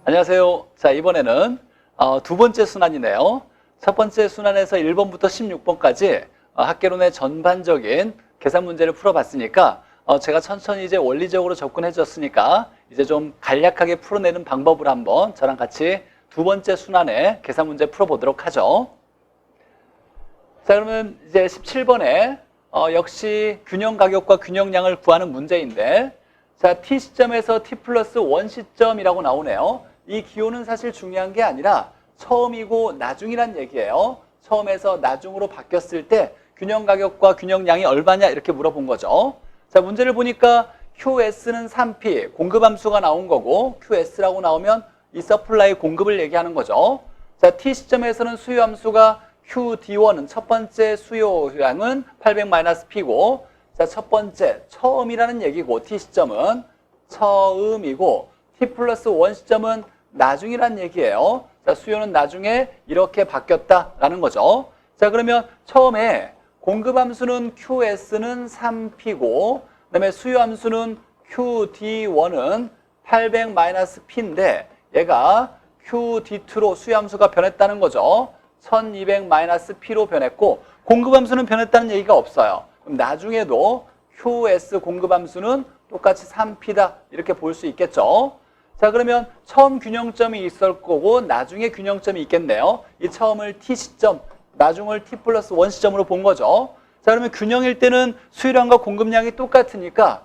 안녕하세요. 자, 이번에는 두 번째 순환이네요. 첫 번째 순환에서 1번부터 16번까지 학개론의 전반적인 계산 문제를 풀어봤으니까 제가 천천히 이제 원리적으로 접근해줬으니까 이제 좀 간략하게 풀어내는 방법을 한번 저랑 같이 두 번째 순환의 계산 문제 풀어보도록 하죠. 자, 그러면 이제 17번에 역시 균형 가격과 균형량을 구하는 문제인데, 자, t 시점에서 t 플러스 1 시점이라고 나오네요. 이 기호는 사실 중요한 게 아니라 처음이고 나중이란 얘기예요. 처음에서 나중으로 바뀌었을 때 균형 가격과 균형량이 얼마냐 이렇게 물어본 거죠. 자, 문제를 보니까 QS는 3P, 공급함수가 나온 거고, QS라고 나오면 이 서플라이 공급을 얘기하는 거죠. 자, t 시점에서는 수요함수가 QD1은 첫 번째 수요량은 800-P고, 자, 첫 번째 처음이라는 얘기고, t 시점은 처음이고, t 플러스 1 시점은 나중이란 얘기예요. 자, 수요는 나중에 이렇게 바뀌었다라는 거죠. 자, 그러면 처음에 공급함수는 QS는 3P고, 그 다음에 수요함수는 QD1은 800-P인데 얘가 QD2로 수요함수가 변했다는 거죠. 1200-P로 변했고, 공급함수는 변했다는 얘기가 없어요. 그럼 나중에도 QS 공급함수는 똑같이 3P다 이렇게 볼 수 있겠죠. 자, 그러면 처음 균형점이 있을 거고 나중에 균형점이 있겠네요. 이 처음을 t 시점, 나중을 t 플러스 1 시점으로 본 거죠. 자, 그러면 균형일 때는 수요량과 공급량이 똑같으니까,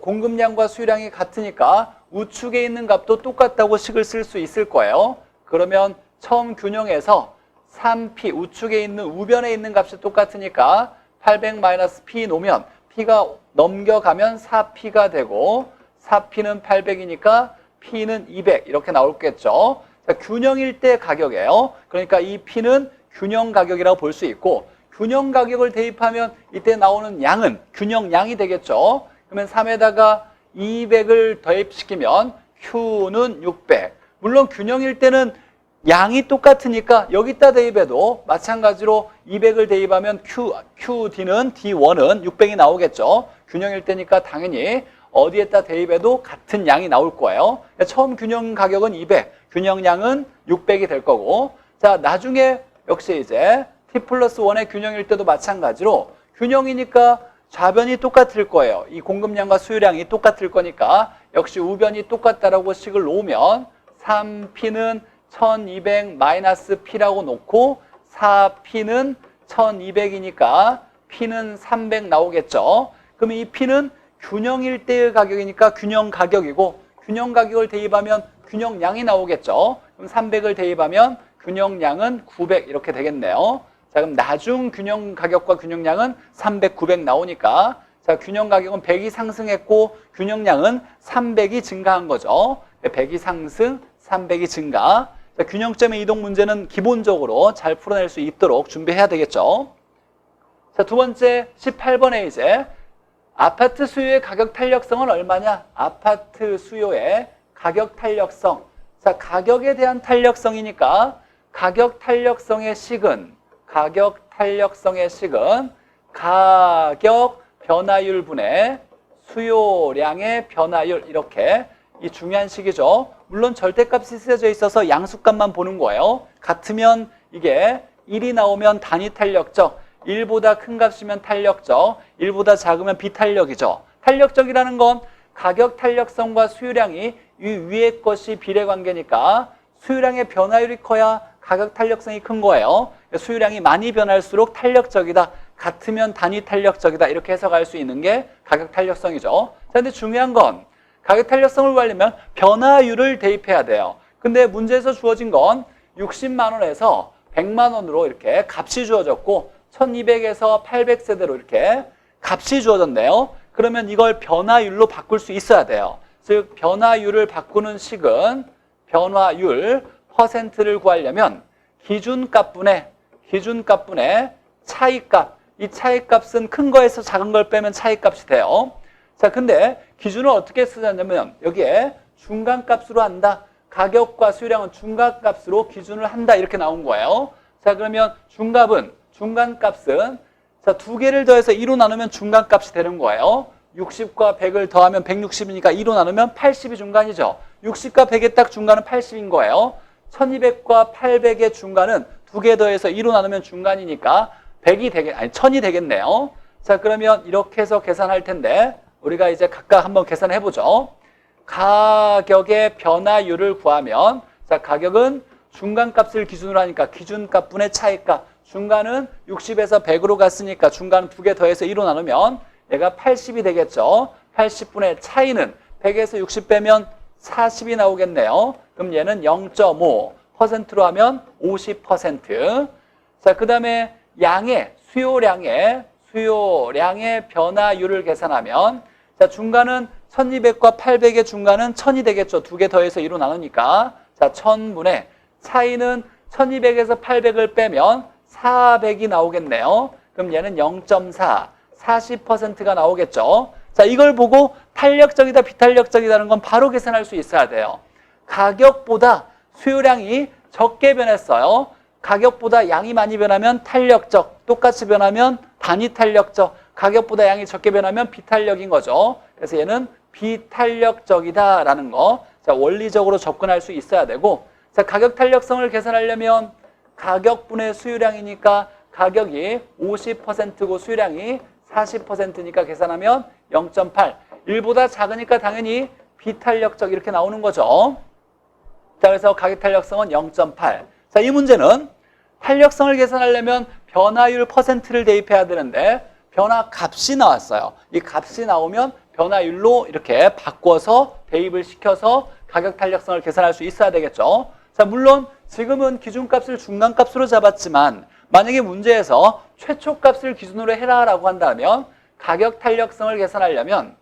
공급량과 수요량이 같으니까 우측에 있는 값도 똑같다고 식을 쓸 수 있을 거예요. 그러면 처음 균형에서 3P, 우측에 있는 우변에 있는 값이 똑같으니까 800-P 놓으면 P가 넘겨가면 4P가 되고, 4P는 800이니까 P는 200 이렇게 나올겠죠. 자, 균형일 때 가격이에요. 그러니까 이 P는 균형 가격이라고 볼 수 있고, 균형 가격을 대입하면 이때 나오는 양은 균형량이 되겠죠. 그러면 3에다가 200을 대입시키면 Q는 600. 물론 균형일 때는 양이 똑같으니까 여기다 대입해도 마찬가지로 200을 대입하면 QD는 D1은 600이 나오겠죠. 균형일 때니까 당연히 어디에다 대입해도 같은 양이 나올 거예요. 처음 균형 가격은 200, 균형량은 600이 될 거고, 자, 나중에 역시 이제 t 플러스 1의 균형일 때도 마찬가지로 균형이니까 좌변이 똑같을 거예요. 이 공급량과 수요량이 똑같을 거니까 역시 우변이 똑같다라고 식을 놓으면 3P는 1200-P라고 놓고 4P는 1200이니까 P는 300 나오겠죠. 그럼 이 P는 균형일 때의 가격이니까 균형 가격이고, 균형 가격을 대입하면 균형량이 나오겠죠. 그럼 300을 대입하면 균형량은 900 이렇게 되겠네요. 자, 그럼 나중 균형 가격과 균형량은 300, 900 나오니까, 자, 균형 가격은 100이 상승했고 균형량은 300이 증가한 거죠. 100이 상승, 300이 증가. 자, 균형점의 이동 문제는 기본적으로 잘 풀어낼 수 있도록 준비해야 되겠죠. 자, 두 번째 18번에 이제 아파트 수요의 가격 탄력성은 얼마냐? 아파트 수요의 가격 탄력성. 자, 가격에 대한 탄력성이니까 가격 탄력성의 식은 가격 변화율 분의 수요량의 변화율, 이렇게 이 중요한 식이죠. 물론 절대값이 쓰여져 있어서 양수값만 보는 거예요. 같으면 이게 1이 나오면 단위 탄력적, 1보다 큰 값이면 탄력적, 1보다 작으면 비탄력이죠. 탄력적이라는 건 가격 탄력성과 수요량이 이 위의 것이 비례관계니까 수요량의 변화율이 커야 가격 탄력성이 큰 거예요. 수요량이 많이 변할수록 탄력적이다, 같으면 단위 탄력적이다, 이렇게 해석할 수 있는 게 가격 탄력성이죠. 자, 근데 중요한 건 가격 탄력성을 구하려면 변화율을 대입해야 돼요. 근데 문제에서 주어진 건 60만 원에서 100만 원으로 이렇게 값이 주어졌고 1200에서 800세대로 이렇게 값이 주어졌네요. 그러면 이걸 변화율로 바꿀 수 있어야 돼요. 즉 변화율을 바꾸는 식은 변화율 퍼센트를 구하려면 기준값분의 차이값, 이 차이값은 큰 거에서 작은 걸 빼면 차이값이 돼요. 자, 근데 기준을 어떻게 쓰냐면 여기에 중간값으로 한다. 가격과 수요량은 중간값으로 기준을 한다, 이렇게 나온 거예요. 자, 그러면 중간값은 자, 두 개를 더해서 2로 나누면 중간값이 되는 거예요. 60과 100을 더하면 160이니까 2로 나누면 80이 중간이죠. 60과 100의 딱 중간은 80인 거예요. 1200과 800의 중간은 두 개 더해서 2로 나누면 중간이니까 1000이 되겠네요. 자, 그러면 이렇게 해서 계산할 텐데 우리가 이제 각각 한번 계산해 보죠. 가격의 변화율을 구하면, 자, 가격은 중간값을 기준으로 하니까 기준값분의 차이값, 중간은 60에서 100으로 갔으니까 중간 두 개 더해서 2로 나누면 얘가 80이 되겠죠. 80분의 차이는 100에서 60 빼면 40이 나오겠네요. 그럼 얘는 0.5%로 하면 50%. 자, 그 다음에 수요량의 변화율을 계산하면, 자, 중간은 1200과 800의 중간은 1000이 되겠죠. 두 개 더해서 2로 나누니까. 자, 1000분의 차이는 1200에서 800을 빼면 400이 나오겠네요. 그럼 얘는 0.4, 40%가 나오겠죠. 자, 이걸 보고 탄력적이다, 비탄력적이다는 건 바로 계산할 수 있어야 돼요. 가격보다 수요량이 적게 변했어요. 가격보다 양이 많이 변하면 탄력적, 똑같이 변하면 단위탄력적, 가격보다 양이 적게 변하면 비탄력인 거죠. 그래서 얘는 비탄력적이다라는 거, 자, 원리적으로 접근할 수 있어야 되고, 자, 가격 탄력성을 계산하려면 가격분의 수요량이니까 가격이 50%고 수요량이 40%니까 계산하면 0.8. 1보다 작으니까 당연히 비탄력적 이렇게 나오는 거죠. 자, 그래서 가격 탄력성은 0.8. 자, 이 문제는 탄력성을 계산하려면 변화율 퍼센트를 대입해야 되는데 변화 값이 나왔어요. 이 값이 나오면 변화율로 이렇게 바꿔서 대입을 시켜서 가격 탄력성을 계산할 수 있어야 되겠죠. 자, 물론 지금은 기준값을 중간값으로 잡았지만 만약에 문제에서 최초값을 기준으로 해라라고 한다면 가격 탄력성을 계산하려면,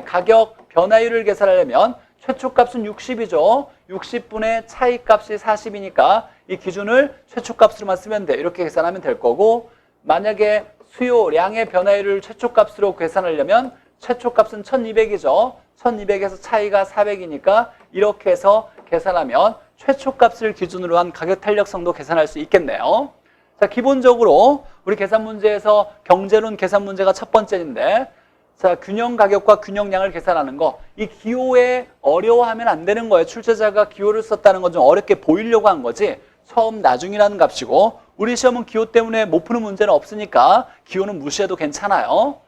가격 변화율을 계산하려면 최초값은 60이죠. 60분의 차이값이 40이니까 이 기준을 최초값으로만 쓰면 돼. 이렇게 계산하면 될 거고, 만약에 수요량의 변화율을 최초값으로 계산하려면 최초값은 1200이죠. 1200에서 차이가 400이니까 이렇게 해서 계산하면 최초값을 기준으로 한 가격 탄력성도 계산할 수 있겠네요. 자, 기본적으로 우리 계산 문제에서 경제론 계산 문제가 첫 번째인데, 자, 균형 가격과 균형량을 계산하는 거, 이 기호에 어려워하면 안 되는 거예요. 출제자가 기호를 썼다는 건 좀 어렵게 보이려고 한 거지 처음 나중이라는 값이고, 우리 시험은 기호 때문에 못 푸는 문제는 없으니까 기호는 무시해도 괜찮아요.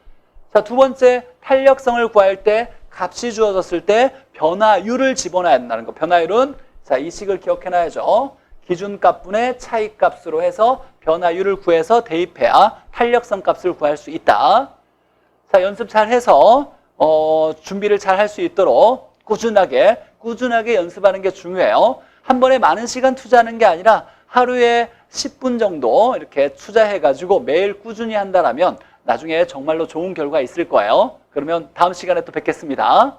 자, 두 번째, 탄력성을 구할 때 값이 주어졌을 때 변화율을 집어넣어야 한다는 거. 변화율은, 자, 이 식을 기억해놔야죠. 기준값분의 차이값으로 해서 변화율을 구해서 대입해야 탄력성 값을 구할 수 있다. 자, 연습 잘 해서 준비를 잘 할 수 있도록 꾸준하게 연습하는 게 중요해요. 한 번에 많은 시간 투자하는 게 아니라 하루에 10분 정도 이렇게 투자해가지고 매일 꾸준히 한다라면 나중에 정말로 좋은 결과 있을 거예요. 그러면 다음 시간에 또 뵙겠습니다.